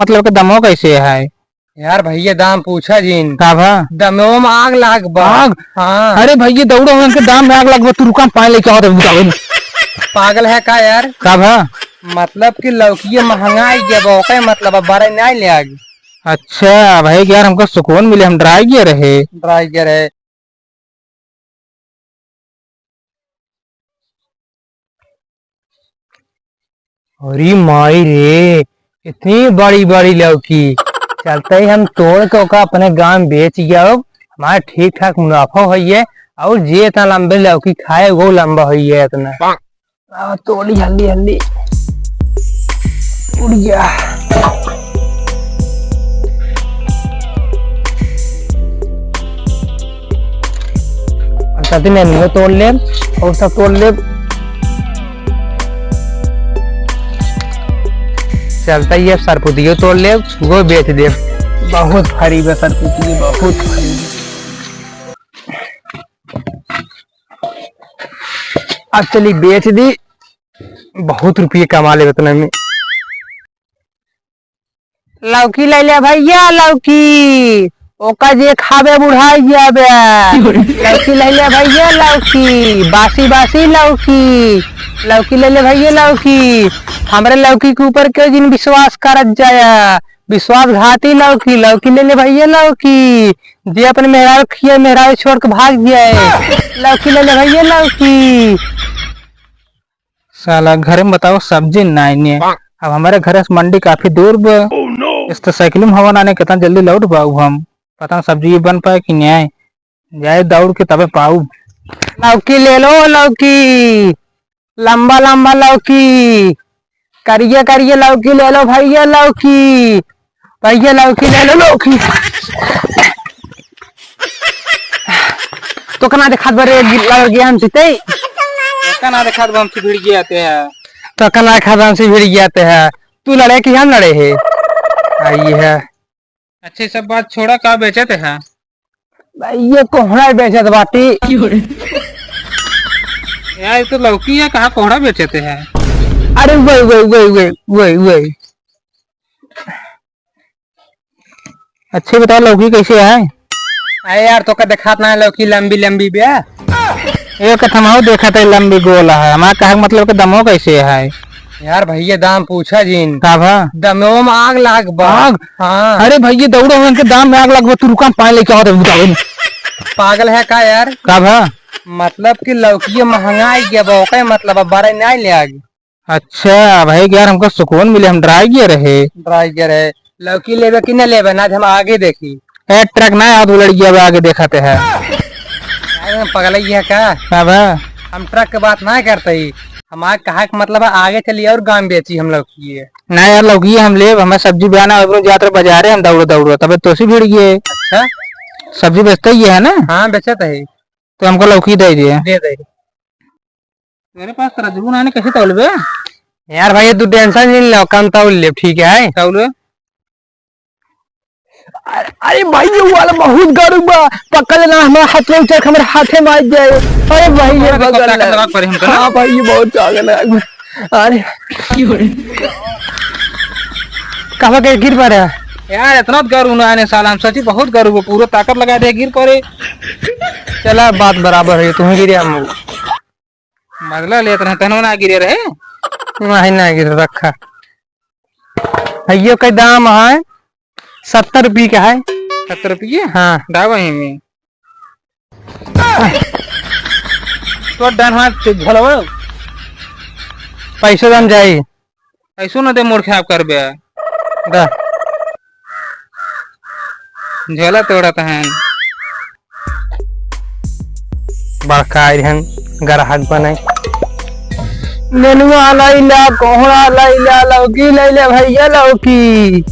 मतलब के दमो कैसे है यार भैया दाम पूछा जीन का भा दमो में आग लाग आग। हाँ अरे भैया दौड़ो उनके दाम में आग लगवा तू रुका पानी लेके आओ बताओ पागल है का यार। का भा मतलब कि लौकी महंगाई गया बौके मतलब अब बारह नहीं ले आगे। अच्छा भाई यार हमको सुकून मिले हम ड्राई किए रहे ड्राइगर है। अरे माई रे इतनी बड़ी बड़ी लौकी चलते ही हम तोड़ के ओका अपने गांव में बेच गया हमारा ठीक ठाक मुनाफा हुई है और जे इतना लंबे लौकी खाए वो लंबा हुई है इतना तोड़ी जल्दी जल्दी उड़ गया। मैं तोड़ ले और सब तोड़ ले चलता ही है सरपुतियो तोड़ ले वो बेच दे बहुत भारी है सरपुती बहुत भारी। अब चली बेच दी बहुत रुपये कमा ले उतने में। लौकी ले ले भैया लौकी ओका जे खाबे बुढ़ाई जाबे लौकी ले ले भैया लौकी बासी बासी लौकी लौकी ले ले भैया लौकी हमारे लौकी के ऊपर क्यों जिन विश्वास करत जाया विश्वासघाती लौकी लौकी ले ले भैया लौकी जे अपने मेहरारू खिए मेहरारू छोड़ के भाग जाए लौकी ले ले भैया लौकी। साला घर में बताओ सब्जी नहीं अब हमारे घर से मंडी काफी दूर इस तो साइकिल में हवा आने कितना जल्दी लौट पाऊ हम पता सब्जी बन पाए कि नहीं जाए दौड़ के तबे पाऊ। लौकी ले लो लौकी लंबा लंबा लौकी करिए करिए लौकी ले लो भैया लौकी ले लो लौकी तो कना देखा बरे लग गया हम सीते कना देखा हम से भिड़ गए हैं तो कना देखा हम से भिड़ गए हैं तू लड़े कि हम लड़े है आई है। अच्छे सब बात छोड़ा का बेचते हैं भाई ये कोहड़ा बेचत बाटी यार तो लौकी है कहाँ कोहड़ा बेचते हैं। अरे वही वही वही वही वही वही अच्छे बताओ लौकी कैसे है। अरे यार तो का दिखात ना लौकी लंबी लंबी बे एक थमाओ देखा था लंबी गोला है हमारा कहा मतलब के दमो कैसे है। यार भैया दाम पूछा जीन का भा दमो में आग लाग आग। हाँ अरे भैया दौड़ो उनके दाम में आग लगवा तू रुका पानी लेके आओ बताओ पागल है का यार। का भा मतलब कि लौकी महंगाई गया बौके मतलब अब बारह नहीं ले आगे। अच्छा भाई यार हमको सुकून मिले हम ड्राई किए रहे ड्राइगर है। लौकी लेवे कि न लेवे ना हम आगे देखी ट्रक ना आधु लड़किया आगे देखाते है पगल है का भा हम ट्रक के बात ना करते ही हमारे कहा मतलब आगे चलिए और गांव बेची हम लौकी है ना यार लौकी हम ले हमें सब्जी बयाना जाते बाजार हम दौड़ो दौड़ो तब तो भीड़ गए। अच्छा सब्जी बेचते ही है ना। हाँ बेचते है तो हमको लौकी दे दिए दे दे मेरे पास रजबू नाने कैसे तौलबे यार भाई तू टेंशन नहीं लो कम तौल ले ठीक है तौल। अरे भाई ये वाला बहुत गरम बा पकड़ लेना हमारे हाथ में चल हमारे हाथे मार जाए। अरे भाई ये बगल हाँ भाई ये बहुत पागल है। अरे कहाँ के गिर पा रहा है यार इतना गरु ना आने साल हम सची बहुत गरु को पूरा ताकत लगा दे गिर पड़े चला बात बराबर है तुम्हें गिरे हम बदला लेते रहे तनो ना गिरे रहे नहीं ना गिर रखा भैया का दाम है 70 रुपये का है। 70 रुपये हाँ डावा ही में तो डन हाथ झोलो पैसे दाम जाई ऐसो ना दे मोड़ खाप कर बे दा झोला तोड़ा है बड़का रहन ग्राहक बने नेनुआ लैला कोहड़ा लैला लौकी लैले भैया लौकी